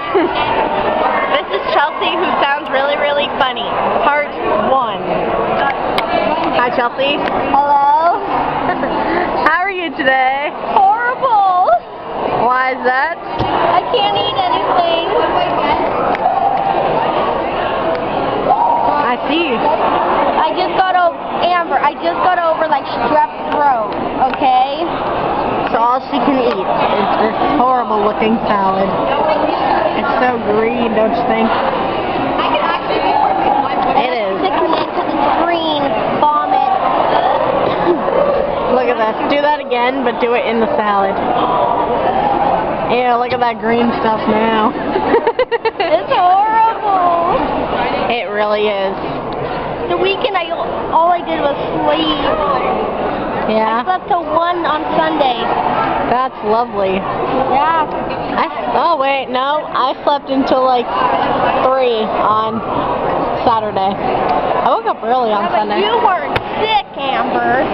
This is Chelsea, who sounds really, really funny. Part 1. Hi, Chelsea. Hello? How are you today? Horrible! Why is that? I can't eat anything. I see. I just got over, Amber, like strep throat, okay? So all she can eat is this horrible looking salad. It's so green, don't you think? It is. Sticking into the screen, vomit. Look at this. Do that again, but do it in the salad. Ew, look at that green stuff now. It's horrible. It really is. The weekend, all I did was sleep. Yeah? I slept till 1 on Sunday. That's lovely. Yeah. Oh wait, no, I slept until like 3 on Saturday. I woke up early on Yeah, but Sunday. you weren't sick, Amber.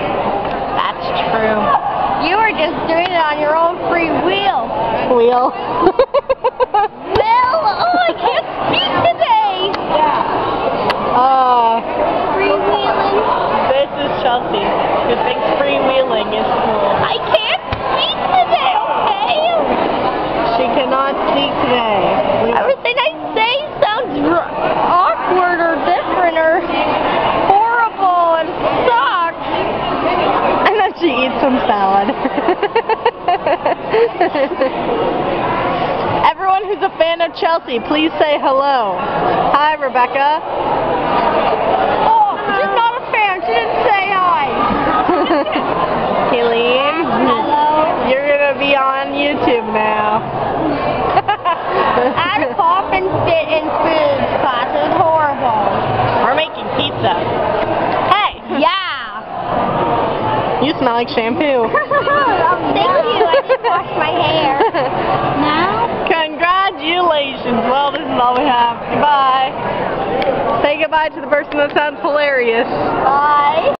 That's true. You were just doing it on your own free will. Wheel. Well, oh, I can't speak today. Freewheeling. This is Chelsea, who thinks freewheeling is cool. I can't speak today, okay? She cannot speak today. Everything I say sounds awkward or different or horrible and sucks. And then she eats some salad. Everyone who's a fan of Chelsea, please say hello. Hi, Rebecca. Oh, she's not a fan. She didn't say hi. Helene. Hello. You're going to be on YouTube now. I had a cough and spit in food class. It was horrible. We're making pizza. Hey! Yeah. You smell like shampoo. Thank you. I just washed my hair. Now? Congratulations. Well, this is all we have. Goodbye. Say goodbye to the person that sounds hilarious. Bye.